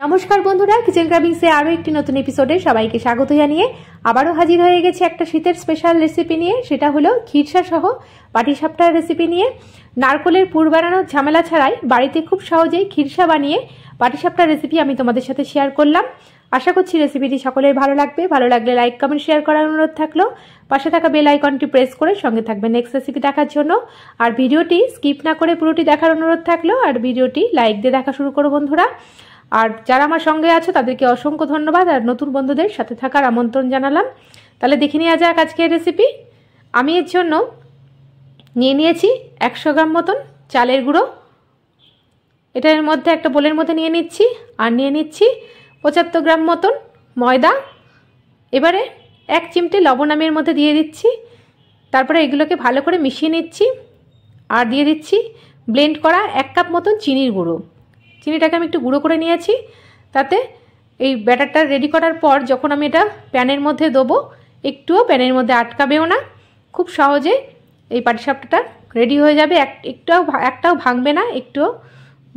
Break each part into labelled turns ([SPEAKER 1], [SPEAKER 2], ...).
[SPEAKER 1] নমস্কার বন্ধুরা, কিচেন ক্রাভিংসে আরও একটি নতুন এপিসোডে সবাইকে স্বাগত জানিয়ে আবারও হাজির হয়ে গেছে একটা শীতের স্পেশাল রেসিপি নিয়ে। সেটা হলো খিরসা সহ পাটিসাপটার রেসিপি নিয়ে। নারকলের পুর বানানোর ঝামেলা ছাড়াই বাড়িতে খুব সহজেই খিরসা বানিয়ে পাটিসাপটার রেসিপি আমি তোমাদের সাথে শেয়ার করলাম। আশা করছি রেসিপিটি সকলের ভালো লাগবে। ভালো লাগলে লাইক কমেন্ট শেয়ার করার অনুরোধ থাকলো। পাশে থাকা বেল আইকনটি প্রেস করে সঙ্গে থাকবে নেক্সট রেসিপি দেখার জন্য। আর ভিডিওটি স্কিপ না করে পুরোটি দেখার অনুরোধ থাকলো। আর ভিডিওটি লাইক দিয়ে দেখা শুরু করো বন্ধুরা। আর যারা আমার সঙ্গে আছো তাদেরকে অসংখ্য ধন্যবাদ, আর নতুন বন্ধুদের সাথে থাকার আমন্ত্রণ জানালাম। তাহলে দেখে নেওয়া যাক আজকের রেসিপি। আমি এর জন্য নিয়ে নিয়েছি 100 গ্রাম মতন চালের গুঁড়ো। এটার মধ্যে একটা বোলের মধ্যে নিয়ে নিচ্ছি। আর নিয়ে নিচ্ছি 75 গ্রাম মতন ময়দা। এবারে 1 চিমটে লবণ আমি এর মধ্যে দিয়ে দিচ্ছি। তারপরে এগুলোকে ভালো করে মিশিয়ে নিচ্ছি। আর দিয়ে দিচ্ছি ব্লেন্ড করা 1 কাপ মতন চিনির গুঁড়ো। চিনিটাকে আমি একটু গুঁড়ো করে নিয়েছি। তাতে এই ব্যাটারটা রেডি করার পর যখন আমি এটা প্যানের মধ্যে দেবো, একটুও প্যানের মধ্যে আটকাবেও না। খুব সহজে এই পাটিসাপটাটা রেডি হয়ে যাবে। একটাও ভাঙবে না, একটুও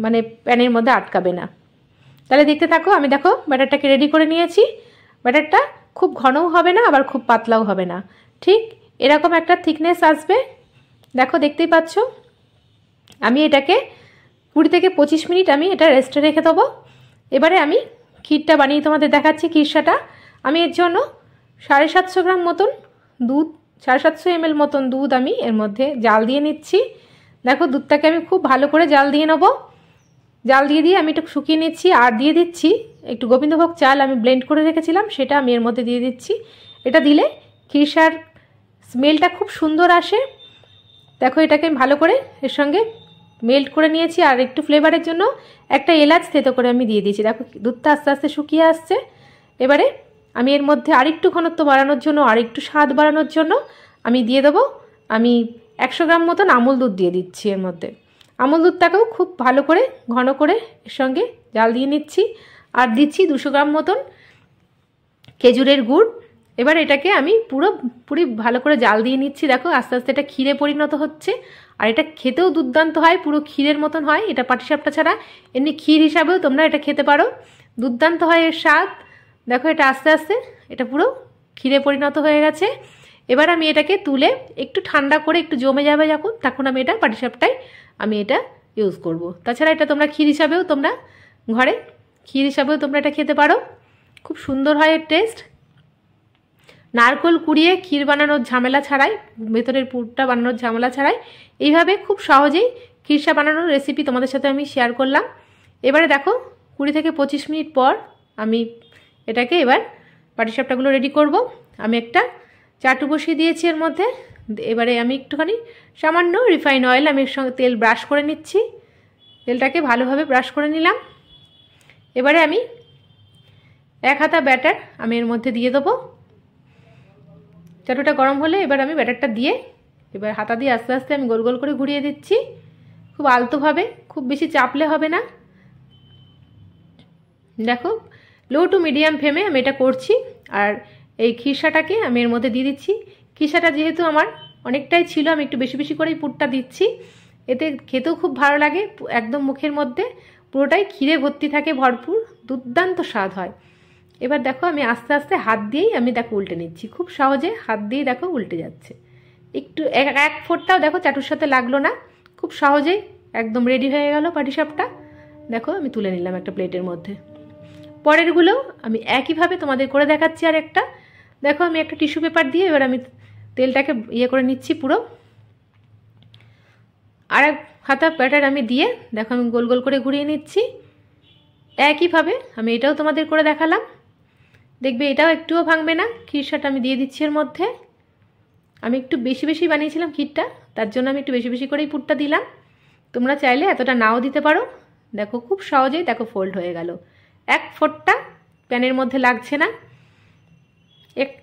[SPEAKER 1] মানে প্যানের মধ্যে আটকাবে না। তাহলে দেখতে থাকো। আমি দেখো ব্যাটারটাকে রেডি করে নিয়েছি। ব্যাটারটা খুব ঘনও হবে না, আবার খুব পাতলাও হবে না, ঠিক এরকম একটা থিকনেস আসবে। দেখো, দেখতেই পাচ্ছ। আমি এটাকে 20 থেকে 25 মিনিট আমি এটা রেস্টে রেখে দেবো। এবারে আমি ক্ষীরটা বানিয়ে তোমাদের দেখাচ্ছি। খিরসাটা আমি এর জন্য 750 গ্রাম মতন দুধ, 750 ml মতন দুধ আমি এর মধ্যে জাল দিয়ে নিচ্ছি। দেখো, দুধটাকে আমি খুব ভালো করে জাল দিয়ে নেবো। জাল দিয়ে আমি একটু শুকিয়ে নিচ্ছি। আর দিয়ে দিচ্ছি একটু গোবিন্দভোগ চাল আমি ব্লেন্ড করে রেখেছিলাম, সেটা আমি এর মধ্যে দিয়ে দিচ্ছি। এটা দিলে খিরসার স্মেলটা খুব সুন্দর আসে। দেখো, এটাকে আমি ভালো করে এর সঙ্গে মেল্ট করে নিয়েছি। আর একটু ফ্লেভারের জন্য একটা এলাচ থেতো করে আমি দিয়ে দিয়েছি। দেখো, দুধটা আস্তে আস্তে শুকিয়ে আসছে। এবারে আমি এর মধ্যে আরেকটু ঘনত্ব বাড়ানোর জন্য, আরেকটু স্বাদ বাড়ানোর জন্য আমি দিয়ে দেবো, আমি 100 গ্রাম মতন আমুল দুধ দিয়ে দিচ্ছি এর মধ্যে। আমুল দুধটাকেও খুব ভালো করে ঘন করে এর সঙ্গে জাল দিয়ে নিচ্ছি। আর দিচ্ছি 200 গ্রাম মতন খেজুরের গুড়। এবার এটাকে আমি পুরো ভালো করে জাল দিয়ে নিচ্ছি। দেখো, আস্তে আস্তে এটা ক্ষীরে পরিণত হচ্ছে। আর এটা খেতেও দুর্দান্ত হয়, পুরো ক্ষীরের মতন হয়। এটা পাটিসাপটা ছাড়া এমনি ক্ষীর হিসাবেও তোমরা এটা খেতে পারো, দুর্দান্ত হয় এর স্বাদ। দেখো, এটা আস্তে আস্তে এটা পুরো ক্ষীরে পরিণত হয়ে গেছে। এবার আমি এটাকে তুলে একটু ঠান্ডা করে, একটু জমে যাবে যখন, তখন আমি এটা পাটিসাপটায় আমি এটা ইউজ করব। তাছাড়া এটা তোমরা ক্ষীর হিসাবেও তোমরা ঘরে ক্ষীর হিসাবেও তোমরা এটা খেতে পারো। খুব সুন্দর হয় এর টেস্ট। নারকোল কুড়িয়ে ক্ষীর বানানোর ঝামেলা ছাড়াই, ভেতরের পুরটা বানানোর ঝামেলা ছাড়াই এইভাবে খুব সহজেই খিরসা বানানোর রেসিপি তোমাদের সাথে আমি শেয়ার করলাম। এবারে দেখো, 20 থেকে 25 মিনিট পর আমি এটাকে এবার পাটিসাপটাগুলো রেডি করব। আমি একটা চাটু বসিয়ে দিয়েছি এর মধ্যে। এবারে আমি একটুখানি সামান্য রিফাইন অয়েল আমি এর সঙ্গে তেল ব্রাশ করে নিচ্ছি। তেলটাকে ভালোভাবে ব্রাশ করে নিলাম। এবারে আমি 1 হাতা ব্যাটার আমি এর মধ্যে দিয়ে দেবো। চাটুটা গরম হলে এবার আমি ব্যাটারটা দিয়ে এবার হাতা দিয়ে আস্তে আস্তে আমি গোল গোল করে ঘুরিয়ে দিচ্ছি, খুব আলতোভাবে, খুব বেশি চাপলে হবে না। দেখো, লো টু মিডিয়াম ফ্লেমে আমি এটা করছি। আর এই খিরসাটাকে আমি এর মধ্যে দিয়ে দিচ্ছি। খিরসাটা যেহেতু আমার অনেকটাই ছিল, আমি একটু বেশি বেশি করেই পুরটা দিচ্ছি। এতে খেতেও খুব ভালো লাগে, একদম মুখের মধ্যে পুরোটাই ক্ষীরে ভর্তি থাকে, ভরপুর, দুর্দান্ত স্বাদ হয়। এবার দেখো, আমি আস্তে আস্তে হাত দিয়েই আমি দেখো উল্টে নিচ্ছি। খুব সহজে হাত দিয়েই দেখো উল্টে যাচ্ছে। একটু এক ফোঁটাও দেখো চাটুর সাথে লাগলো না। খুব সহজেই একদম রেডি হয়ে গেল পাটিসাপটা। দেখো, আমি তুলে নিলাম একটা প্লেটের মধ্যে। পরেরগুলো আমি একইভাবে তোমাদের করে দেখাচ্ছি। আর একটা দেখো, আমি একটা টিস্যু পেপার দিয়ে এবার আমি তেলটাকে করে নিচ্ছি পুরো। আর 1 হাতা ব্যাটার আমি দিয়ে দেখো আমি গোল গোল করে ঘুরিয়ে নিচ্ছি। একইভাবে আমি এটাও তোমাদের করে দেখালাম। দেখবে এটাও একটুও ভাঙবে না। খিরসাটা আমি দিয়ে দিচ্ছি এর মধ্যে। আমি একটু বেশি বেশি বানিয়েছিলাম ক্ষীরটা, তার জন্য আমি একটু বেশি বেশি করেই পুরটা দিলাম। তোমরা চাইলে এতটা নাও দিতে পারো। দেখো, খুব সহজেই দেখো ফোল্ড হয়ে গেল। 1 ফোঁটা প্যানের মধ্যে লাগছে না,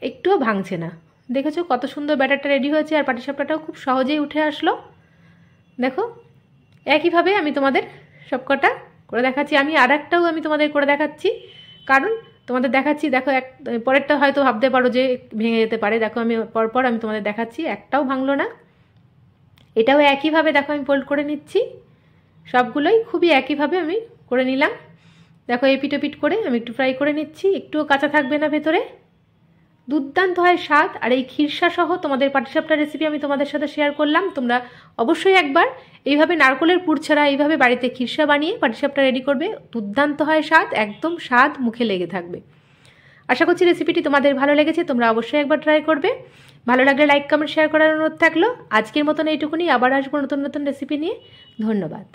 [SPEAKER 1] একটুও ভাঙছে না। দেখেছো কত সুন্দর ব্যাটারটা রেডি হয়েছে। আর পাটিসাপটাটাও খুব সহজেই উঠে আসলো। দেখো, একইভাবে আমি তোমাদের সবকটা করে দেখাচ্ছি। আমি আর একটাও আমি তোমাদের করে দেখাচ্ছি, কারণ তোমাদের দেখাচ্ছি। দেখো, পরেরটা হয়তো ভাবতে পারো যে ভেঙে যেতে পারে। দেখো, আমি পরপর আমি তোমাদের দেখাচ্ছি, একটাও ভাঙলো না। এটাও একইভাবে দেখো আমি ফোল্ড করে নিচ্ছি। সবগুলোই খুবই একইভাবে আমি করে নিলাম। দেখো এপিট করে আমি একটু ফ্রাই করে নিচ্ছি, একটুও কাঁচা থাকবে না ভেতরে। দুর্দান্ত হয় স্বাদ। আর এই খিরসা সহ তোমাদের পাটিসাপটার রেসিপি আমি তোমাদের সাথে শেয়ার করলাম। তোমরা অবশ্যই একবার এইভাবে নারকলের পুর ছাড়া এইভাবে বাড়িতে খিরসা বানিয়ে পাটিসাপটা রেডি করবে। দুর্দান্ত হয় স্বাদ, একদম স্বাদ মুখে লেগে থাকবে। আশা করছি রেসিপিটি তোমাদের ভালো লেগেছে, তোমরা অবশ্যই একবার ট্রাই করবে। ভালো লাগলে লাইক কমেন্ট শেয়ার করার অনুরোধ থাকলো। আজকের মতন এইটুকুনি, আবার আসবো নতুন নতুন রেসিপি নিয়ে। ধন্যবাদ।